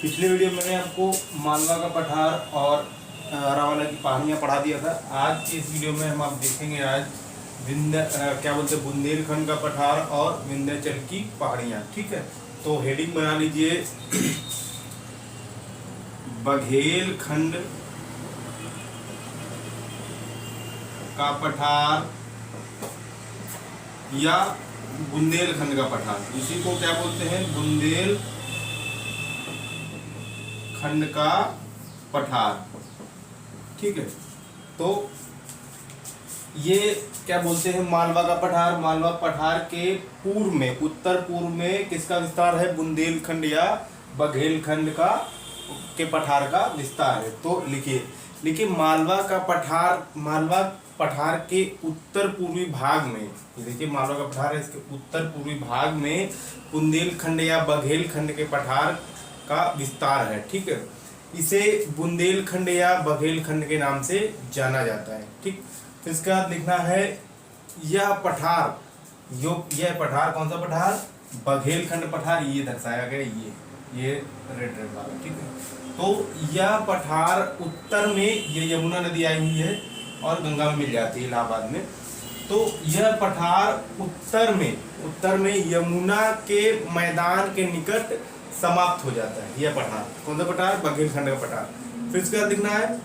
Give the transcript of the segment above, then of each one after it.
पिछले वीडियो में मैंने आपको मालवा का पठार और रावला की पहाड़ियाँ पढ़ा दिया था। आज इस वीडियो में हम आप देखेंगे आज बुंदेलखंड का पठार और विंध्याचल की पहाड़ियाँ। ठीक है, तो हेडिंग बना लीजिए बघेलखंड का पठार या बुंदेलखंड का पठार। इसी को क्या बोलते हैं? बुंदेलखंड का पठार। ठीक है, तो ये क्या बोलते हैं? मालवा का पठार। मालवा पठार के पूर्व में, उत्तर पूर्व में किसका विस्तार है? बुंदेलखंड या बघेलखंड का के पठार का विस्तार है। तो लिखिए मालवा का पठार। मालवा पठार के उत्तर पूर्वी भाग में, ये देखिए मालवा का पठार है, इसके उत्तर पूर्वी भाग में बुंदेलखंड या बघेलखंड के पठार का विस्तार है। ठीक है, इसे बुंदेलखंड या बघेलखंड के नाम से जाना जाता है। ठीक, तो इसका लिखना है यह पठार, यह पठार कौन सा पठार? बघेलखंड पठार। ये दर्शाया गया, ये रेड वाला। ठीक है, तो यह पठार उत्तर में, ये यमुना नदी आई हुई है और गंगा में मिल जाती है इलाहाबाद में। तो यह पठार उत्तर में यमुना के मैदान के निकट समाप्त हो जाता है। यह पठार कौन सा पठार? बघेलखंड का पठार। फिर इसके बाद लिखना है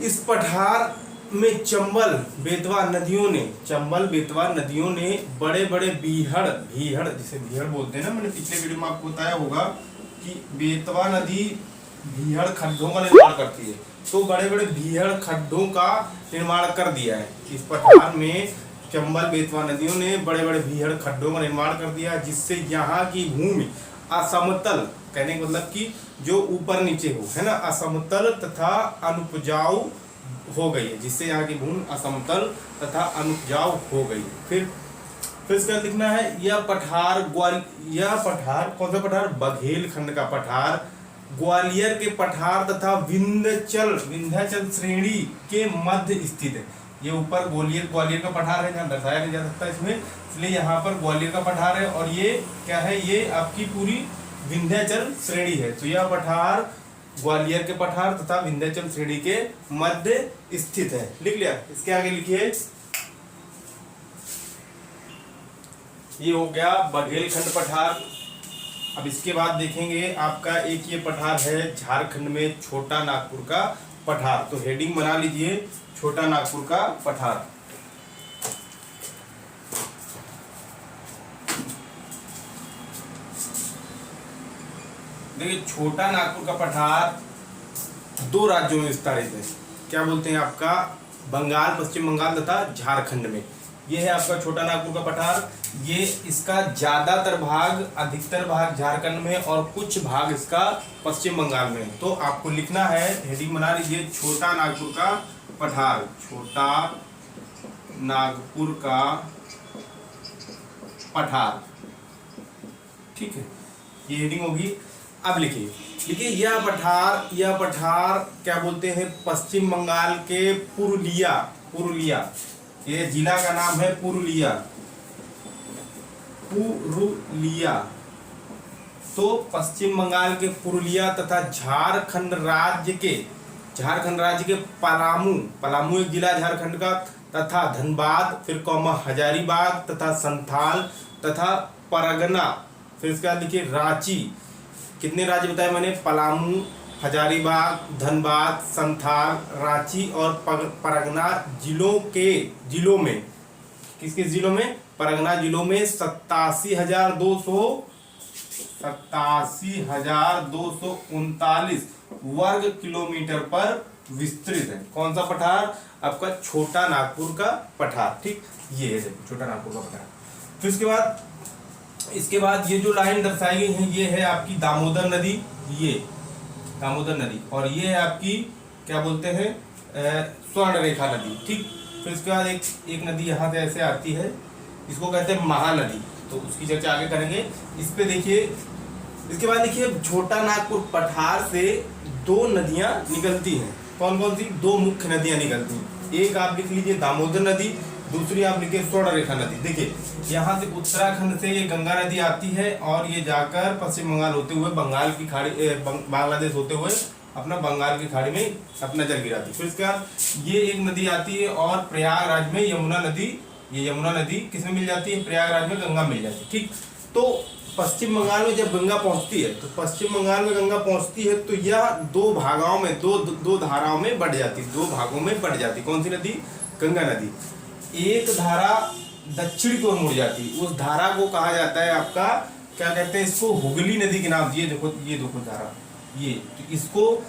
इस पठार में चंबल बेतवा नदियों ने बड़े बड़े बीहड़, जिसे बीहड़ बोलते हैं ना, मैंने पिछले वीडियो में आपको बताया होगा कि बेतवा नदी बीहड़ खड्डों का निर्माण करती है। तो बड़े बड़े बीहड़ खड्डों का निर्माण कर दिया है। इस पठार में चंबल बेतवा नदियों ने बड़े बड़े बीहड़ खड्डों का निर्माण कर दिया, जिससे यहाँ की भूमि असमतल, कहने का मतलब कि जो ऊपर नीचे हो, है ना, असमतल तथा अनुपजाऊ हो गई है, जिससे यहाँ की भूमि असमतल तथा अनुपजाऊ हो गई। फिर इसका लिखना है यह पठार कौन सा पठार? बघेलखंड का पठार ग्वालियर के पठार तथा विंध्याचल श्रेणी के मध्य स्थित है। ये ऊपर ग्वालियर का पठार है, जहाँ दर्शाया नहीं जा सकता इसमें, इसलिए यहाँ पर ग्वालियर का पठार है। और ये क्या है? ये आपकी पूरी विंध्याचल श्रेणी है। तो यह पठार ग्वालियर के पठार तथा विंध्याचल श्रेणी के मध्य स्थित है। लिख लिया? इसके आगे लिखिए, ये हो गया बघेलखंड पठार। अब इसके बाद देखेंगे आपका एक ये पठार है झारखंड में, छोटा नागपुर का पठार। तो हेडिंग बना लीजिए छोटा नागपुर का पठार। देखिए छोटा नागपुर का पठार दो राज्यों में विस्तारित है। क्या बोलते हैं? आपका बंगाल, पश्चिम बंगाल तथा झारखंड में। ये है आपका छोटा नागपुर का पठार। ये इसका ज्यादातर भाग, अधिकतर भाग झारखंड में और कुछ भाग इसका पश्चिम बंगाल में। तो आपको लिखना है, हेडिंग बना लीजिए छोटा नागपुर का पठार। छोटा नागपुर का पठार। ठीक है, ये हेडिंग होगी। अब लिखिए यह पठार क्या बोलते हैं? पश्चिम बंगाल के पुरुलिया, ये जिला का नाम है पुरुलिया। तो पश्चिम बंगाल के पुरुलिया तथा झारखंड राज्य के पलामू एक जिला झारखंड का, तथा धनबाद, फिर हजारीबाग तथा संथाल तथा परगना। फिर इसके बाद लिखिए रांची। कितने राज्य बताए मैंने? पलामू, हजारीबाग, धनबाद, संथाल, रांची और परगना जिलों में किसके जिलों में? परगना जिलों में 87,239 वर्ग किलोमीटर पर विस्तृत है। कौन सा पठार? आपका छोटा नागपुर का पठार। ठीक, ये है छोटा नागपुर का पठार। फिर इसके बाद ये जो लाइन दर्शाई गई है, ये है आपकी दामोदर नदी, ये दामोदर नदी, और ये है आपकी क्या बोलते हैं? स्वर्ण रेखा नदी। ठीक, फिर इसके बाद एक नदी यहाँ से ऐसे आती है, इसको कहते हैं महानदी। तो उसकी चर्चा आगे करेंगे। इस पे देखिए, इसके बाद देखिए छोटा नागपुर पठार से दो नदियाँ निकलती हैं। कौन कौन सी? दो मुख्य नदियाँ निकलती हैं। एक आप लिख लीजिए दामोदर नदी, दूसरी आप लिखिए स्वर्ण रेखा नदी। देखिए यहाँ से उत्तराखंड से ये गंगा नदी आती है और ये जाकर पश्चिम बंगाल होते हुए बंगाल की खाड़ी बांग्लादेश होते हुए अपना बंगाल की खाड़ी में अपना जल गिराती है। फिर इसके बाद ये एक नदी आती है और प्रयागराज में यमुना नदी, ये यमुना नदी किसमें मिल जाती है? प्रयागराज में गंगा मिल जाती है। ठीक, तो पश्चिम बंगाल में जब गंगा पहुंचती है तो पश्चिम बंगाल में गंगा पहुंचती है तो यह दो भागों में दो धाराओं में बढ़ जाती है, दो भागों में बढ़ जाती है। कौन सी नदी? गंगा नदी। एक धारा दक्षिण की ओर मुड़ जाती है, उस धारा को कहा जाता है आपका, क्या कहते हैं इसको? हुगली नदी के नाम। ये देखो धारा, ये तो इसको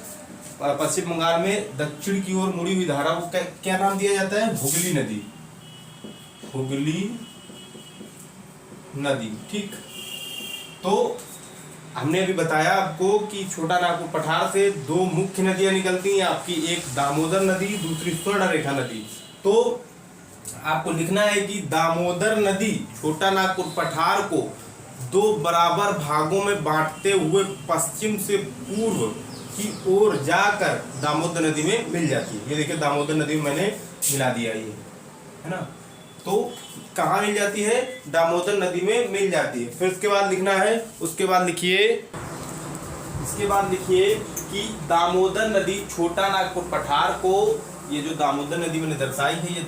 पश्चिम बंगाल में दक्षिण की ओर मुड़ी हुई धारा को क्या नाम दिया जाता है? हुगली नदी, हुगली नदी। ठीक, तो हमने अभी बताया आपको कि छोटा नागपुर पठार से दो मुख्य नदियां निकलती हैं आपकी, एक दामोदर नदी, दूसरी स्वर्ण रेखा नदी। तो आपको लिखना है कि दामोदर नदी छोटा नागपुर पठार को दो बराबर भागों में बांटते हुए पश्चिम से पूर्व की ओर जाकर दामोदर नदी में मिल जाती है। ये देखिए दामोदर नदी में मैंने मिला दिया, ये है ना। तो कहाँ मिल जाती है? दामोदर नदी में मिल जाती है। फिर उसके बाद लिखना है, उसके बाद लिखिए कि दामोदर नदी छोटा नागपुर पठार को, ये जो दामोदर नदी मैंने दर्शाई है, ये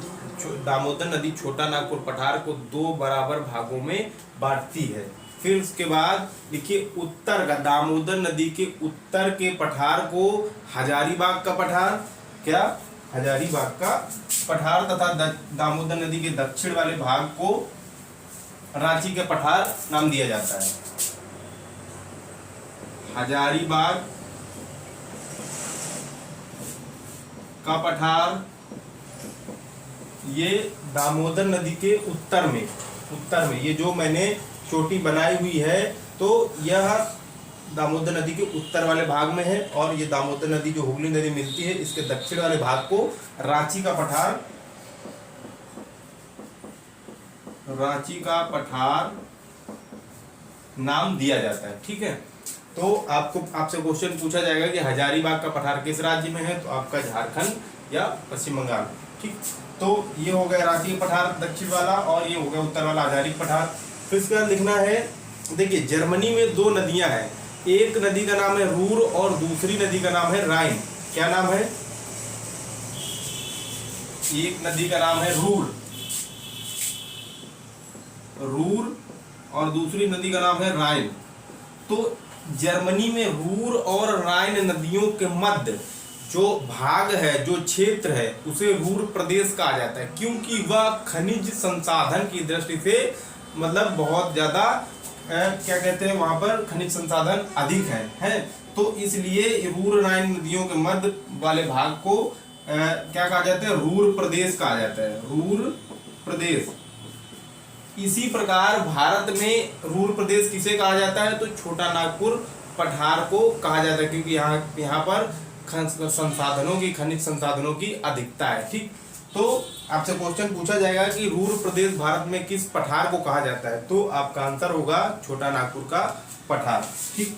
दामोदर नदी छोटा नागपुर पठार को दो बराबर भागों में बांटती है। फिर उसके बाद देखिए उत्तर का, दामोदर नदी के उत्तर के पठार को हजारीबाग का पठार, क्या? हजारीबाग का पठार, तथा दामोदर नदी के दक्षिण वाले भाग को रांची के पठार नाम दिया जाता है। हजारीबाग का पठार ये दामोदर नदी के उत्तर में ये जो मैंने चोटी बनाई हुई है, तो यह दामोदर नदी के उत्तर वाले भाग में है, और ये दामोदर नदी जो हुगली नदी मिलती है इसके दक्षिण वाले भाग को रांची का पठार नाम दिया जाता है। ठीक है, तो आपसे क्वेश्चन पूछा जाएगा कि हजारीबाग का पठार किस राज्य में है? तो आपका झारखंड या पश्चिम बंगाल। ठीक, तो ये हो गया रांची का पठार दक्षिण वाला, और ये हो गया उत्तर वाला हजारी पठार। फिर इसके बाद लिखना है, देखिए जर्मनी में दो नदियां हैं, एक नदी का नाम है रूर और दूसरी नदी का नाम है राइन। क्या नाम है? एक नदी का नाम है रूर और दूसरी नदी का नाम है राइन। तो जर्मनी में रूर और राइन नदियों के मध्य जो भाग है, जो क्षेत्र है, उसे रूर प्रदेश कहा जाता है, क्योंकि वह खनिज संसाधन की दृष्टि से मतलब बहुत ज्यादा क्या कहते हैं, वहां पर खनिज संसाधन अधिक है। तो इसलिए रूर राइन नदियों के मध्य वाले भाग को क्या कहा जाता है? रूर प्रदेश कहा जाता है, रूर प्रदेश। इसी प्रकार भारत में रूर प्रदेश किसे कहा जाता है? तो छोटा नागपुर पठार को कहा जाता है, क्योंकि यहाँ पर खनिज संसाधनों की अधिकता है। ठीक, तो आपसे क्वेश्चन पूछा जाएगा कि रूर प्रदेश भारत में किस पठार को कहा जाता है? तो आपका आंसर होगा छोटा नागपुर का पठार। ठीक,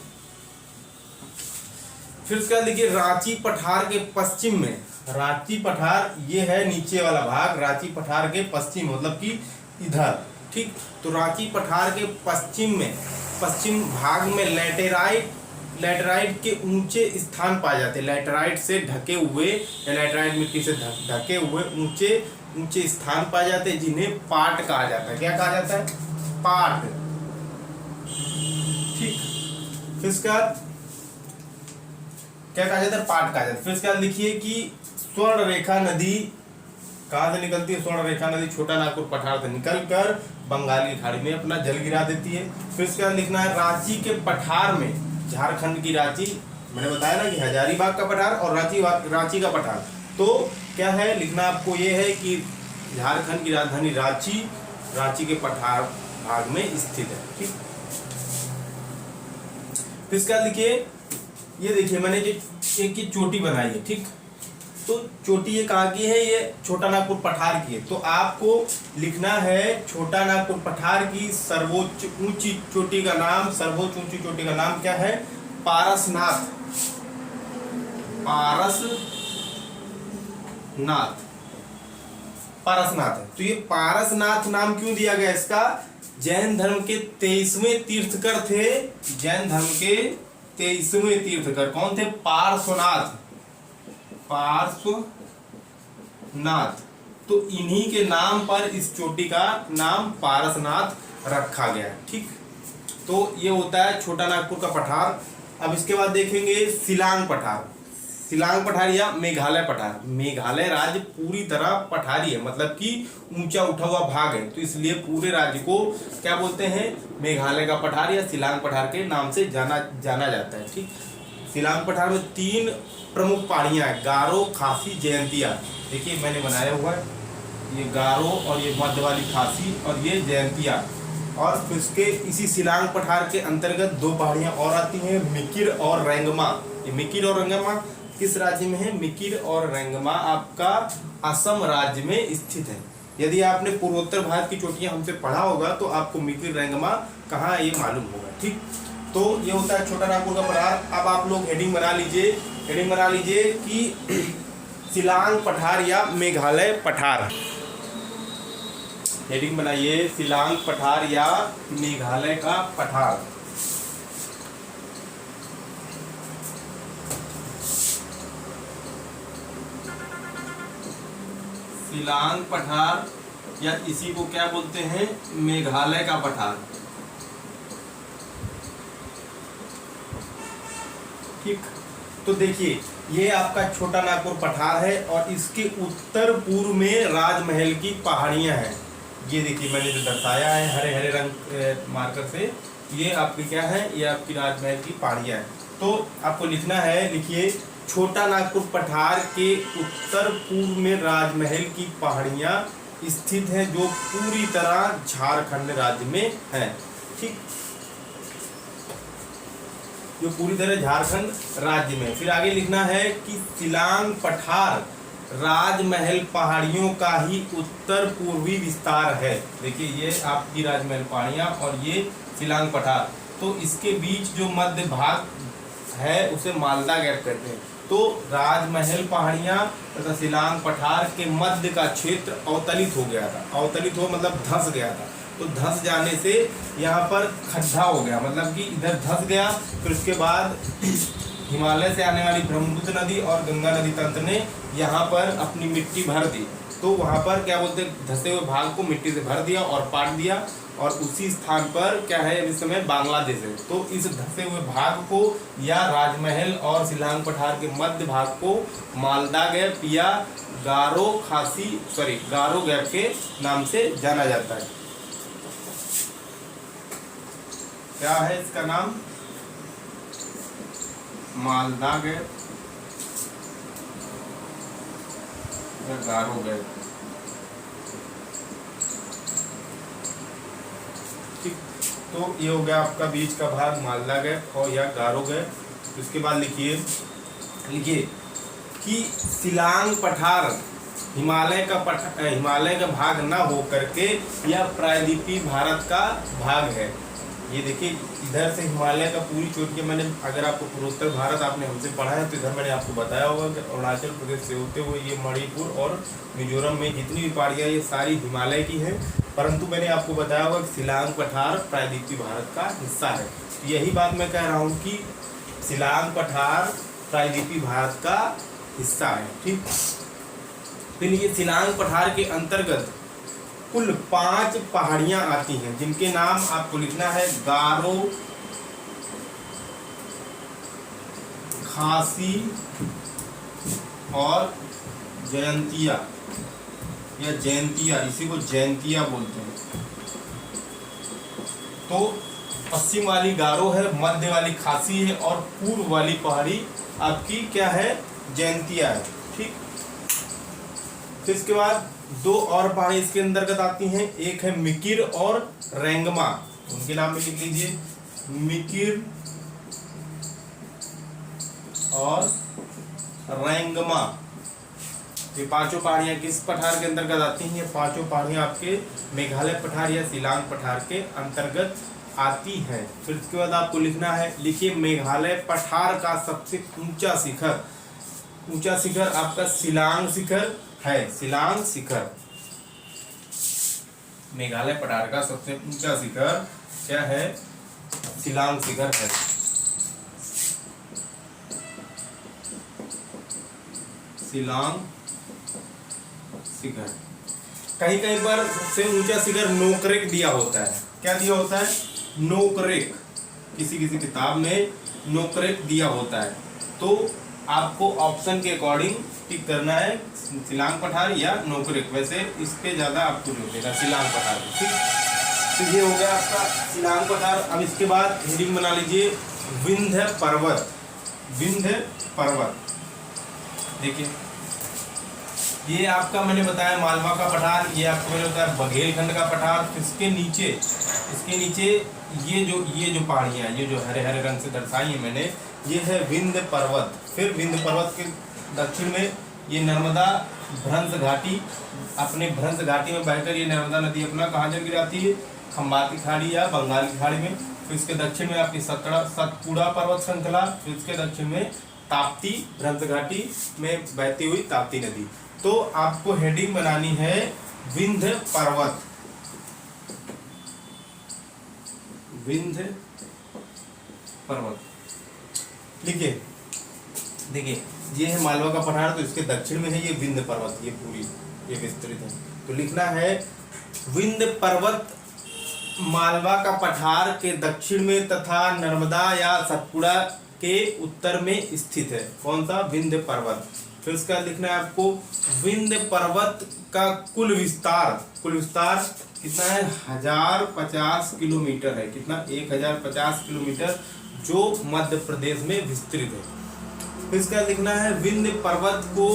फिर उसके बाद देखिए रांची पठार के पश्चिम में, रांची पठार ये है नीचे वाला भाग, रांची पठार के पश्चिम मतलब कि इधर। ठीक, तो रांची पठार के पश्चिम भाग में लैटेराइट के ऊंचे स्थान पाए जाते हैं, लैटेराइट से ढके हुए या लैटेराइट मिट्टी से ढके हुए ऊंचे स्थान पाए जाते हैं, जिन्हें पाट कहा जाता है। क्या कहा जाता है? पाट। ठीक, फिर इसके बाद क्या कहा जाता है? पाट कहा जाता है। फिर इसके बाद लिखिए कि स्वर्ण रेखा नदी कहाँ से निकलती है? स्वर्ण रेखा नदी छोटा नागपुर पठार से निकलकर बंगाल की खाड़ी में अपना जल गिरा देती है। फिर इसके बाद लिखना है रांची के पठार में, झारखंड की रांची, मैंने बताया ना कि हजारीबाग का पठार और रांची का पठार। तो क्या है लिखना आपको? ये है कि झारखंड की राजधानी रांची के पठार भाग में स्थित है। ठीक, फिर इसके बाद लिखिए, ये देखिए मैंने एक की चोटी बनाई है। ठीक, तो चोटी ये कहाँ की है? ये छोटा नागपुर पठार की है। तो आपको लिखना है छोटा नागपुर पठार की सर्वोच्च ऊंची चोटी का नाम, सर्वोच्च ऊंची चोटी का नाम क्या है? पारसनाथ। पारसनाथ है। तो ये पारसनाथ नाम क्यों दिया गया इसका? जैन धर्म के 23वें तीर्थकर थे। जैन धर्म के 23वें तीर्थकर कौन थे? पार्श्वनाथ। पार्श्वनाथ। तो इन्हीं के नाम पर इस चोटी का नाम पारसनाथ रखा गया। ठीक, तो ये होता है छोटा नागपुर का पठार। अब इसके बाद देखेंगे शिलांग पठार। शिलांग पठार या मेघालय पठार। मेघालय राज्य पूरी तरह पठारी है, मतलब कि ऊंचा उठा हुआ भाग है, तो इसलिए पूरे राज्य को क्या बोलते हैं? मेघालय का पठार या शिलांग पठार के नाम से जाना जाता है। ठीक, शिलांग पठार में 3 प्रमुख पहाड़ियां हैं, गारो, खासी, जयंतिया। देखिए मैंने बनाया हुआ है, ये गारो और ये मध्य वाली खासी और ये जयंतिया। और फिर उसके इसी शिलांग पठार के अंतर्गत 2 पहाड़ियां और आती हैं, मिकिर और रेंगमा। ये मिकिर और रेंगमा किस राज्य में है? मिकिर और रेंगमा आपका असम राज्य में स्थित है। यदि आपने पूर्वोत्तर भारत की चोटियां हमसे पढ़ा होगा तो आपको मिकिर रेंगमा कहाँ है ये मालूम होगा। ठीक, तो ये होता है छोटा नागपुर का पठार। अब आप लोग हेडिंग बना लीजिए कि शिलांग पठार या मेघालय पठार। हेडिंग बनाइए, शिलांग पठार या मेघालय का पठार। शिलांग पठार या इसी को क्या बोलते हैं? मेघालय का पठार। ठीक, तो देखिए ये आपका छोटा नागपुर पठार है और इसके उत्तर पूर्व में राजमहल की पहाड़ियां हैं। ये देखिए मैंने जो दर्शाया है हरे हरे रंग मार्कर से, ये आपकी क्या है? ये आपकी राजमहल की पहाड़ियां हैं। तो आपको लिखना है, लिखिए छोटा नागपुर पठार के उत्तर पूर्व में राजमहल की पहाड़ियां स्थित हैं जो पूरी तरह झारखंड राज्य में है। ठीक, जो पूरी तरह झारखंड राज्य में। फिर आगे लिखना है कि शिलांग पठार राजमहल पहाड़ियों का ही उत्तर पूर्वी विस्तार है। देखिए ये आपकी राजमहल पहाड़ियां और ये शिलांग पठार, तो इसके बीच जो मध्य भाग है उसे मालदा गैप कहते हैं। तो राजमहल पहाड़ियां तथा शिलांग पठार के मध्य का क्षेत्र अवतलित हो गया था। अवतलित हो मतलब धंस गया था, तो धंस जाने से यहाँ पर खड्डा हो गया, मतलब कि इधर धंस गया। फिर उसके बाद हिमालय से आने वाली ब्रह्मपुत्र नदी और गंगा नदी तंत्र ने यहाँ पर अपनी मिट्टी भर दी। तो वहाँ पर क्या बोलते हैं? धंसे हुए भाग को मिट्टी से भर दिया और पाट दिया, और उसी स्थान पर क्या है इस समय? बांग्लादेश है। तो इस धंसे हुए भाग को या राजमहल और शिलांग पठार के मध्य भाग को मालदा गैप या गारो गैप के नाम से जाना जाता है। क्या है इसका नाम? मालदा गैप या गारो गैप। ठीक, तो ये हो गया आपका बीच का भाग मालदा गैप और या गारो गैप। उसके बाद लिखिए कि शिलांग पठार हिमालय का भाग न हो करके यह प्रायद्वीपीय भारत का भाग है। ये देखिए इधर से हिमालय का पूरी चोटी, मैंने अगर आपको पूर्वोत्तर भारत आपने हमसे पढ़ा है तो इधर मैंने आपको बताया होगा कि अरुणाचल प्रदेश से होते हुए ये मणिपुर और मिजोरम में जितनी भी पहाड़ियाँ ये सारी हिमालय की हैं। परंतु मैंने आपको बताया होगा कि शिलांग पठार प्रायद्वीपीय भारत का हिस्सा है। यही बात मैं कह रहा हूँ कि शिलांग पठार प्रायद्वीपीय भारत का हिस्सा है। ठीक, फिर ये शिलांग पठार के अंतर्गत कुल 5 पहाड़ियां आती हैं जिनके नाम आपको लिखना है गारो, खासी और जयंतिया या जयंतिया, इसी को जयंतिया बोलते हैं। तो पश्चिम वाली गारो है, मध्य वाली खासी है और पूर्व वाली पहाड़ी आपकी क्या है? जयंतिया है। ठीक, फिर इसके बाद 2 और पहाड़ी इसके अंतर्गत आती हैं, एक है मिकिर और रेंगमा। उनके नाम में लिख लीजिए, मिकिर और रेंगमा। ये 5 पहाड़ियां किस पठार के अंतर्गत आती हैं? ये 5 पहाड़ियां आपके मेघालय पठार या शिलांग पठार के अंतर्गत आती हैं। फिर इसके बाद आपको लिखना है, लिखिए मेघालय पठार का सबसे ऊंचा शिखर आपका शिलांग शिखर है। शिलांग शिखर मेघालय पठार का सबसे ऊंचा शिखर क्या है? शिलांग शिखर है। शिलांग शिखर। कहीं कहीं पर सबसे ऊंचा शिखर नोकरेक दिया होता है। क्या दिया होता है? नोकरेक। किसी किसी किताब में नोकरेक दिया होता है। तो आपको ऑप्शन के अकॉर्डिंग टिक करना है, शिलांग पठार या नोकरेक। वैसे इसके ज्यादा आपको जो देगा शिलांग पठार। ठीक, तो ये हो गया आपका शिलांग पठार। अब इसके बाद हेडिंग बना लीजिए विंध्य पर्वत। विंध्य पर्वत देखिए, ये आपका मैंने बताया मालवा का पठार, ये आपको मैंने बताया बघेलखंड का पठार। इसके नीचे ये जो पहाड़ियाँ, ये जो हरे हरे रंग से दर्शाई है मैंने, ये है विंध्य पर्वत। फिर विंध्य पर्वत के दक्षिण में ये नर्मदा भ्रंश घाटी, अपने भ्रंश घाटी में बहकर ये नर्मदा नदी अपना कहाँ जल गिराती है? खंबाती खाड़ी या बंगाल की खाड़ी में। फिर इसके दक्षिण में आपकी सतपुड़ा पर्वत श्रृंखला। फिर इसके दक्षिण में ताप्ती भ्रंश घाटी में बहती हुई ताप्ती नदी। तो आपको हेडिंग बनानी है विंध्य पर्वत। विंध्य पर्वत लिखिए। देखिए ये है मालवा का पठार, तो इसके दक्षिण में है ये विंध्य पर्वत, ये पूरी ये विस्तृत है। तो लिखना है विंध्य पर्वत मालवा का पठार के दक्षिण में तथा नर्मदा या सतपुड़ा के उत्तर में स्थित है। कौन सा? विंध्य पर्वत। फिर उसका लिखना है आपको विंध्य पर्वत का कुल विस्तार कितना है? 1050 किलोमीटर है। कितना? 1050 किलोमीटर, जो मध्य प्रदेश में विस्तृत है। फिर इसका लिखना है विंध्य पर्वत को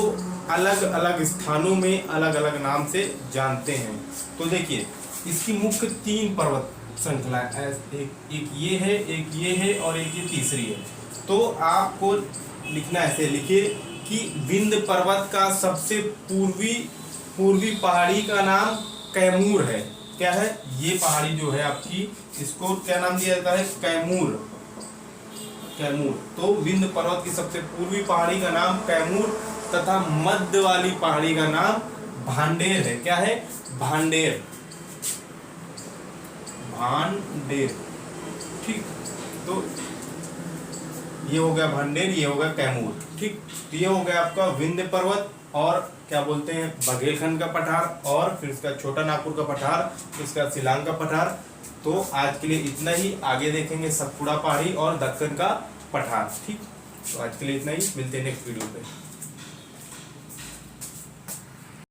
अलग अलग स्थानों में अलग अलग नाम से जानते हैं। तो देखिए इसकी मुख्य 3 पर्वत श्रृंखला, एक ये है, एक ये है और एक ये तीसरी है। तो आपको लिखना ऐसे लिखिए कि विंध्य पर्वत का सबसे पूर्वी पहाड़ी का नाम कैमूर है। क्या है? ये पहाड़ी जो है आपकी, इसको क्या नाम दिया जाता है? कैमूर। तो विंध्य पर्वत की सबसे पूर्वी पहाड़ी का नाम कैमूर तथा मध्य वाली पहाड़ी का नाम भांडेर है। क्या है? भांडेर। ठीक, तो ये हो गया भांडेर, ये हो गया कैमूर। ठीक, तो ये हो गया आपका विंध्य पर्वत और क्या बोलते हैं बघेलखंड का पठार, और फिर इसका छोटा नागपुर का पठार, इसका शिलांग का पठार। तो आज के लिए इतना ही, आगे देखेंगे सतपुड़ा पहाड़ी और दक्कन का पठार। ठीक, तो आज के लिए इतना ही, मिलते हैं नेक्स्ट वीडियो पे।